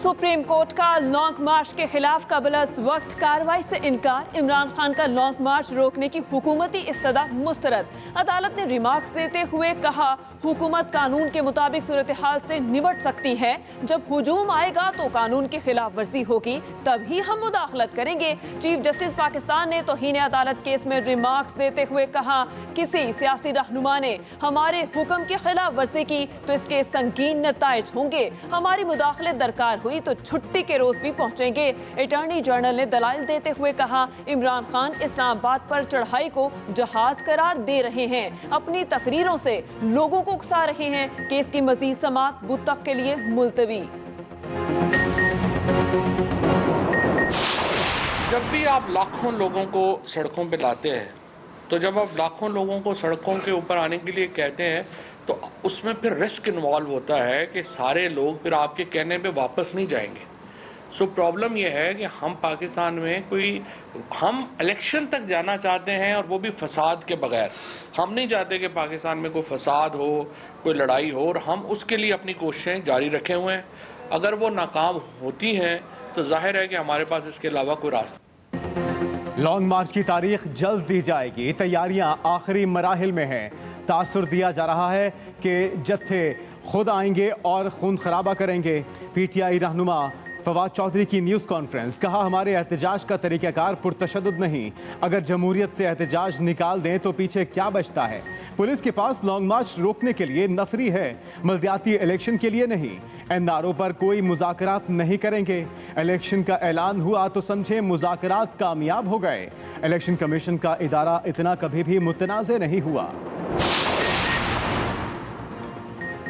Supreme court का long मार्च के खिलाफ कबल वक्त कार्रवाई से इनकार। इमरान खान का लॉन्ग मार्च रोकने की हुकूमती इस्तदा मुस्तरद। अदालत ने रिमार्क्स देते हुए कहा, हुकूमत कानून के मुताबिक सूरत हाल से निपट सकती है। जब हुजूम आएगा तो कानून की खिलाफ वर्जी होगी, तभी हम मुदाखलत करेंगे। चीफ जस्टिस पाकिस्तान ने तौहीन अदालत केस में रिमार्क्स देते हुए कहा, किसी सियासी रहनुमा ने हमारे हुक्म की खिलाफ वर्जी की तो इसके संगीन नताइज होंगे। हमारी मुदाखलत दरकार हुई तो छुट्टी के रोज भी पहुंचेंगे। अटॉर्नी जनरल ने दलाइल देते हुए कहा, इमरान खान इस्लामाबाद पर चढ़ाई को जहाद करार दे रहे हैं। अपनी तकरीरों से लोगों को उकसा रहे हैं। केस की मजीद समाअत बुध तक के लिए मुलतवी। जब भी आप लाखों लोगों को सड़कों पे लाते हैं, तो जब आप लाखों लोगों को सड़कों के ऊपर आने के लिए कहते हैं तो उसमें फिर रिस्क इन्वॉल्व होता है कि सारे लोग फिर आपके कहने पे वापस नहीं जाएंगे। सो प्रॉब्लम यह है कि हम पाकिस्तान में हम इलेक्शन तक जाना चाहते हैं और वो भी फसाद के बगैर। हम नहीं चाहते कि पाकिस्तान में कोई फसाद हो, कोई लड़ाई हो, और हम उसके लिए अपनी कोशिशें जारी रखे हुए हैं। अगर वो नाकाम होती हैं तो जाहिर है कि हमारे पास इसके अलावा कोई रास्ता। लॉन्ग मार्च की तारीख जल्द दी जाएगी। तैयारियां आखिरी मराहिल में हैं। तासुर दिया जा रहा है कि जत्थे खुद आएंगे और खून खराबा करेंगे। पीटीआई रहनुमा फवाद चौधरी की न्यूज़ कॉन्फ्रेंस। कहा, हमारे एहतजाज का तरीक़ाकार पुरतशद्दुद नहीं। अगर जमहूरियत से एहतजाज निकाल दें तो पीछे क्या बचता है। पुलिस के पास लॉन्ग मार्च रोकने के लिए नफरी है, मलदियाती इलेक्शन के लिए नहीं। एनआरओ पर कोई मुज़ाकरात नहीं करेंगे। इलेक्शन का ऐलान हुआ तो समझे मुज़ाकरात कामयाब हो गए। इलेक्शन कमीशन का इदारा इतना कभी भी मुतनाज़े नहीं हुआ।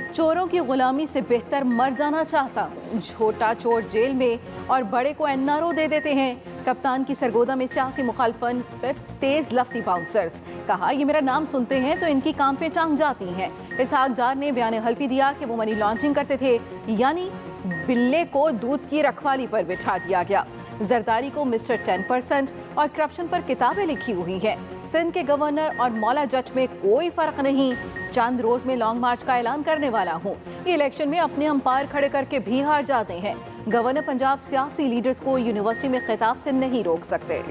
चोरों की गुलामी से बेहतर मर जाना चाहता हूँ। छोटा चोर जेल में और बड़े को एनआरओ दे देते हैं। कप्तान की सरगोदा में सियासी मुखालफन पर तेज लफ्ज़ी बाउंसर्स। कहा, ये मेरा नाम सुनते हैं तो इनकी काम पे टांग जाती हैं। इसहाक डार ने बयान हल्फी दिया कि वो मनी लॉन्ड्रिंग करते थे, यानी बिल्ले को दूध की रखवाली पर बिठा दिया गया। जरदारी को मिस्टर 10% और करप्शन पर किताबें लिखी हुई हैं। सिंध के गवर्नर और मौला जज में कोई फर्क नहीं। चंद रोज में लॉन्ग मार्च का ऐलान करने वाला हूँ। ये इलेक्शन में अपने अंपायर खड़े करके भी हार जाते हैं। गवर्नर पंजाब सियासी लीडर्स को यूनिवर्सिटी में खिताब से नहीं रोक सकते।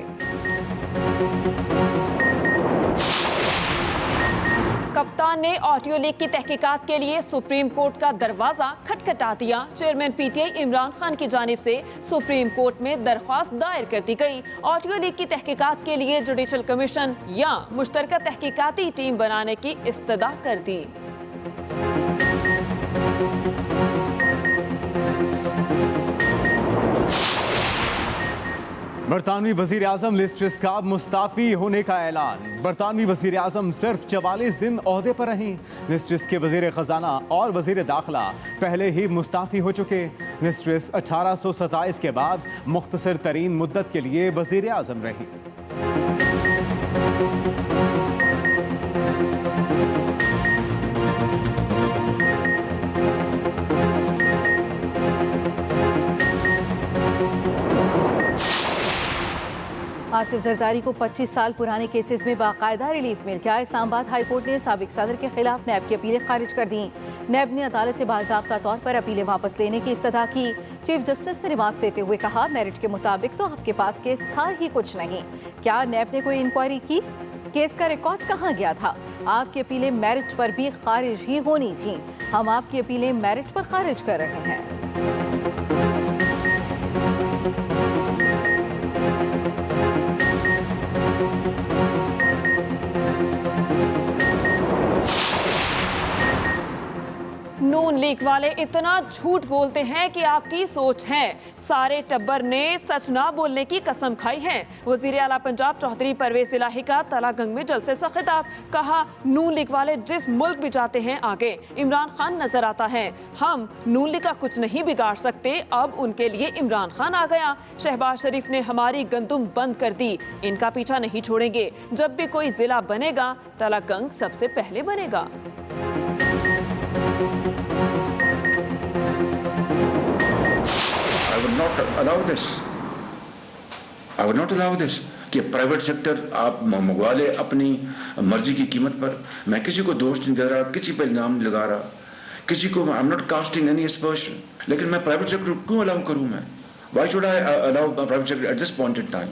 कप्तान ने ऑडियो लीक की तहकीकात के लिए सुप्रीम कोर्ट का दरवाजा खटखटा दिया। चेयरमैन पीटीआई इमरान खान की जानिब से सुप्रीम कोर्ट में दरख्वास्त दायर कर दी गई। ऑडियो लीक की तहकीकात के लिए जुडिशल कमीशन या मुश्तरका तहकीकाती टीम बनाने की इस्तदा कर दी। बरतानवी वजीर आजम लिज ट्रस का मुस्ताफी होने का ऐलान। बरतानवी वजीर आजम सिर्फ 44 दिन ओहदे पर रहीं। लिज ट्रस के वजीर खजाना और वजीर दाखिला पहले ही मुस्ताफी हो चुके। लिज ट्रस 1827 के बाद मुख्तसर तरीन मुद्दत के लिए वजीर आजम रही। आसिफ जरदारी को 25 साल पुराने केसेस में बाकायदा रिलीफ मिल गया। इस्लामाबाद हाई कोर्ट ने साबिक सदर के खिलाफ नैब की अपीलें खारिज कर दी। नैब ने अदालत से बाज़ाब्ता तौर पर अपीलें वापस लेने की इस्तदा की। चीफ जस्टिस ने रिमार्क्स देते हुए कहा, मेरिट के मुताबिक तो आपके पास केस था ही कुछ नहीं। क्या नैब ने कोई इंक्वायरी की? केस का रिकॉर्ड कहाँ गया था? आपकी अपीलें मेरिट पर भी खारिज ही होनी थी। हम आपकी अपीलें मेरिट पर खारिज कर रहे हैं। नून लीग वाले इतना झूठ बोलते हैं कि आपकी सोच है। सारे टब्बर ने सच ना बोलने की कसम खाई है। वजीर आला पंजाब चौधरी परवेज इलाही का तलागंग में जलसे से खिताब। कहा, नून लीग वाले जिस मुल्क भी जाते हैं आगे इमरान खान नजर आता है। हम नून लीग का कुछ नहीं बिगाड़ सकते, अब उनके लिए इमरान खान आ गया। शहबाज शरीफ ने हमारी गंदुम बंद कर दी, इनका पीछा नहीं छोड़ेंगे। जब भी कोई जिला बनेगा तलागंग सबसे पहले बनेगा। I would not allow this. I would not allow this कि प्राइवेट सेक्टर आप मंगवा ले अपनी मर्जी की कीमत पर। मैं किसी को दोष नहीं दे रहा, किसी पर इल्जाम नहीं लगा रहा। किसी को I am not casting any aspersion, लेकिन मैं प्राइवेट सेक्टर क्यों अलाउ करूं? मैं why should I allow private sector at this point in time?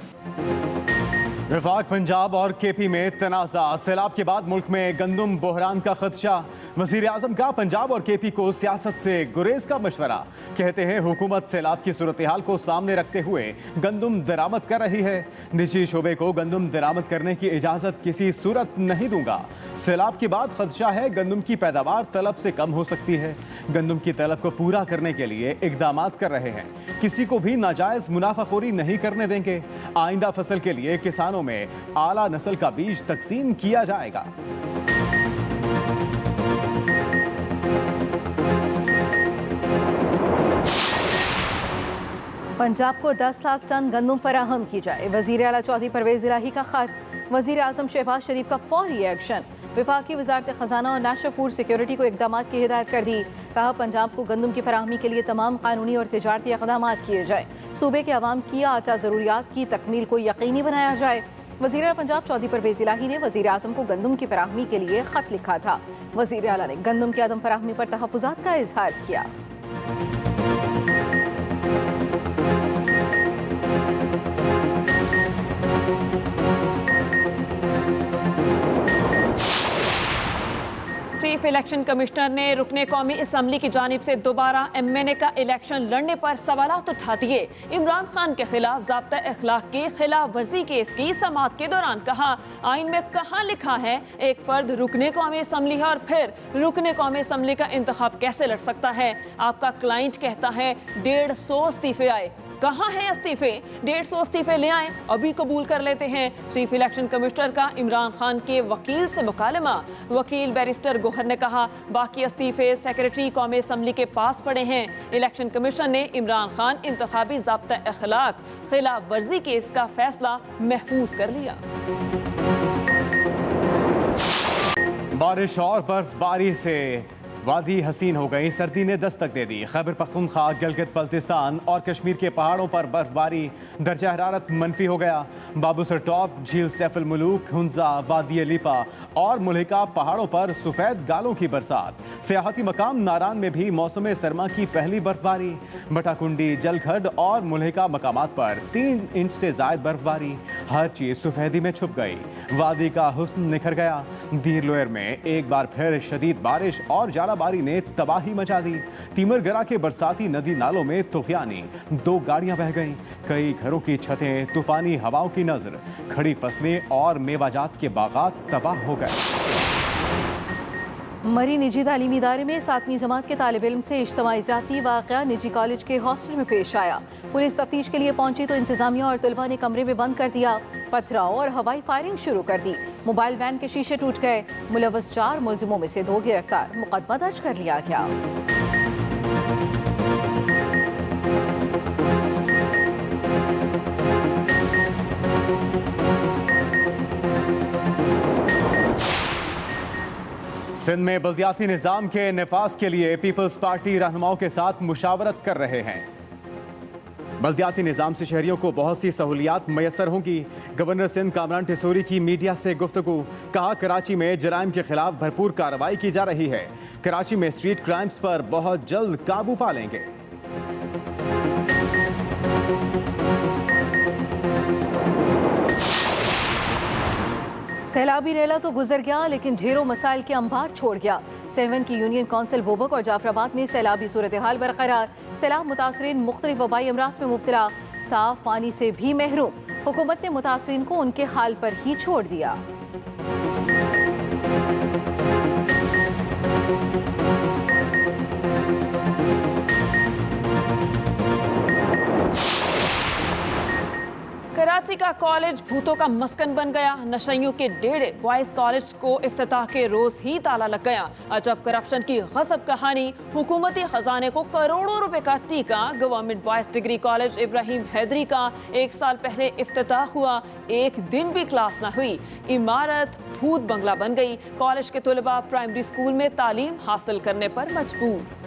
वफाक पंजाब और केपी में तनाज़ा, सैलाब के बाद मुल्क में गंदम बहरान का खदशा। वज़ीर आज़म का पंजाब और केपी को सियासत से गुरेज का मशवरा। कहते हैं हुकूमत सैलाब की सूरत हाल को सामने रखते हुए गंदम दरामद कर रही है। निजी शोबे को गंदम दरामद करने की इजाज़त किसी सूरत नहीं दूंगा। सैलाब के बाद खदशा है गंदम की पैदावार तलब से कम हो सकती है। गंदम की तलब को पूरा करने के लिए इकदाम कर रहे हैं। किसी को भी नाजायज़ मुनाफाखोरी नहीं करने देंगे। आइंदा फसल के लिए किसानों में आला नस्ल का बीज तकसीम किया जाएगा। पंजाब को 10 लाख टन गंदम फराहम की जाए, वज़ीर आला चौधरी परवेज इलाही का खत। वज़ीर आज़म शहबाज शरीफ का फौरी एक्शन। विफाकी वज़ारत ख़जाना और नेशनल फूड सिक्योरिटी को इक़दामात की हिदायत कर दी। कहा पंजाब को गंदम की फराहमी के लिए तमाम कानूनी और तिजारती इक़दामात किए जाए। सूबे के अवाम की आटा ज़रूरियात की तकमील को यकीनी बनाया जाए। वज़ीर आला पंजाब चौधरी परवेज इलाही ने वज़ीर आज़म को गंदम की फराहमी के लिए ख़त लिखा था। वज़ीर आला ने गंदम की अदम फराहमी पर तहफ़्फ़ुज़ात का इज़हार किया। चीफ इलेक्शन कमिश्नर ने रुकने कौमी असम्बली की जानिब से दोबारा MNA का इलेक्शन लड़ने पर सवालात उठा दिए। इमरान खान के खिलाफ ज़ाब्ता अखलाक की खिलाफ वर्जी केस की समाअत के दौरान कहा, आइन में कहाँ लिखा है एक फर्द रुकने कौमी असम्बली है और फिर रुकने कौमी असम्बली का इंतखाब कैसे लड़ सकता है? आपका क्लाइंट कहता है 150 इस्तीफे आए, कहाँ हैं इस्तीफे? 150 इस्तीफे ले आए, अभी कबूल कर लेते हैं। चीफ इलेक्शन कमिश्नर का इमरान खान के वकील से मुकालमा। वकील बैरिस्टर गोहर ने कहा, बाकी इस्तीफे सेक्रेटरी कौमी असम्बली के पास पड़े हैं। इलेक्शन कमीशन ने इमरान खान इंतखाबी ज़ाब्ता अखलाक खिलाफ वर्जी केस का फैसला महफूज कर लिया। बारिश और बर्फबारी से वादी हसीन हो गई, सर्दी ने दस्तक दे दी। खैबर पख्तूनख्वा, गिलगित बल्तिस्तान और कश्मीर के पहाड़ों पर बर्फबारी, दर्जा हरारत मनफी हो गया। बाबूसर टॉप, झील सैफुल मुलूक, हुंजा, वादी लीपा और मुल्हिका पहाड़ों पर सफ़ेद गालों की बरसात। सियाहती मकाम नारान में भी मौसम सरमा की पहली बर्फबारी। बटाकुंडी, जलखड और मुल्हिका मकामात पर 3 इंच से जायद बर्फबारी। हर चीज़ सफ़ेदी में छुप गई। वादी का हुस्न निखर गया। दीर लोयर में एक बार फिर शदीद बारिश और बारी ने तबाही मचा दी। तीमरगरा के बरसाती नदी नालों में तुग़यानी, 2 गाड़ियां बह गईं। कई घरों की छतें तूफानी हवाओं की नजर, खड़ी फसलें और मेवाजात के बागात तबाह हो गए। मरी निजी तालीमी इदारे में 7वीं जमात के तालिब इल्म से इज्तिमाई ज़ाती वाक़या निजी कॉलेज के हॉस्टल में पेश आया। पुलिस तफ्तीश के लिए पहुंची तो इंतजामिया और तलबा ने कमरे में बंद कर दिया। पथराव और हवाई फायरिंग शुरू कर दी। मोबाइल वैन के शीशे टूट गए। मुलव्वस 4 मुलजिमों में से 2 गिरफ्तार। मुकदमा दर्ज कर लिया गया। सिंध में बल्दियाती निज़ाम के नफाज के लिए पीपल्स पार्टी रहनुमाओं के साथ मुशावरत कर रहे हैं। बल्दियाती निज़ाम से शहरियों को बहुत सी सहूलियात मैसर होंगी। गवर्नर सिंध कामरान टिसोरी की मीडिया से गुफ्तगू। कहा, कराची में जराइम के खिलाफ भरपूर कार्रवाई की जा रही है। कराची में स्ट्रीट क्राइम्स पर बहुत जल्द काबू पा लेंगे। सैलाबी रेला तो गुजर गया, लेकिन ढेरों मसाइल के अंबार छोड़ गया। 7 की यूनियन काउंसिल बोबक और जाफराबाद में सैलाबी सूरत हाल बरकरार। सैलाब मुतासरीन मुख्तलिफ वबाई अमराज में मुब्तला, साफ पानी से भी महरूम। हुकूमत ने मुतासरीन को उनके हाल पर ही छोड़ दिया। कराची का कॉलेज भूतों का मस्कन बन गया। नशइयों के डेढ़े बॉयज कॉलेज को इफ्तिताह के रोज ही ताला लग गया। अजब करप्शन की गजब कहानी। हुकूमती खजाने को करोड़ों रुपए का टीका। Government boys degree college Ibrahim Hyderi का 1 साल पहले इफ्तिताह हुआ, एक दिन भी क्लास न हुई। इमारत भूत बंगला बन गई। कॉलेज के तलबा प्राइमरी स्कूल में तालीम हासिल करने पर मजबूर।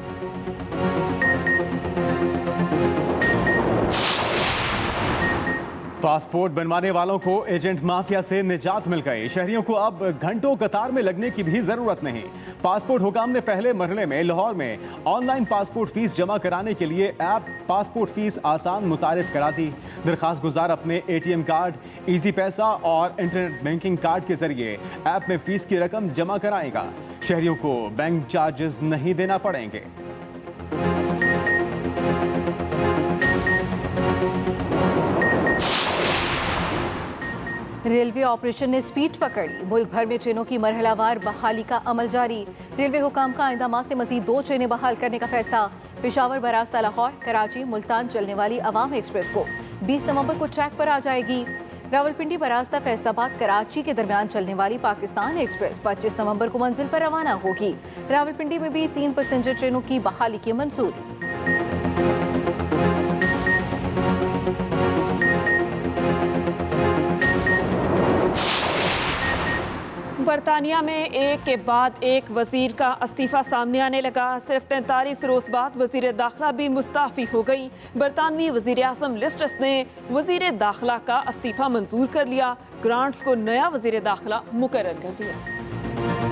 पासपोर्ट बनवाने वालों को एजेंट माफिया से निजात मिल गई। शहरियों को अब घंटों कतार में लगने की भी जरूरत नहीं। पासपोर्ट हुकाम ने पहले मरहले में लाहौर में ऑनलाइन पासपोर्ट फीस जमा कराने के लिए ऐप पासपोर्ट फीस आसान मुतारिफ करा दी। दरखास्त गुजार अपने ATM कार्ड, इजी पैसा और इंटरनेट बैंकिंग कार्ड के जरिए ऐप में फीस की रकम जमा कराएगा। शहरियों को बैंक चार्जेस नहीं देना पड़ेंगे। रेलवे ऑपरेशन ने स्पीड पकड़ ली। मुल्क भर में ट्रेनों की मरहलावार बहाली का अमल जारी। रेलवे हुकाम का आइंदा माह से मजीद 2 ट्रेनें बहाल करने का फैसला। पेशावर बरास्ता लाहौर, कराची, मुल्तान चलने वाली अवाम एक्सप्रेस को 20 नवंबर को ट्रैक पर आ जाएगी। रावलपिंडी बरास्ता फैसलाबाद कराची के दरमियान चलने वाली पाकिस्तान एक्सप्रेस 25 नवंबर को मंजिल पर रवाना होगी। रावलपिंडी में भी 3 पैसेंजर ट्रेनों की बहाली की मंजूरी। बरतानिया में एक के बाद एक वजीर का इस्तीफा सामने आने लगा। सिर्फ 43 रोज बाद वजीर दाखिला भी मुस्ताफी हो गई। बरतानवी वजीर आज़म लिज ट्रस ने वजीर दाखिला का इस्तीफा मंजूर कर लिया। ग्रांट्स को नया वजीर दाखिला मुकर्रर कर दिया।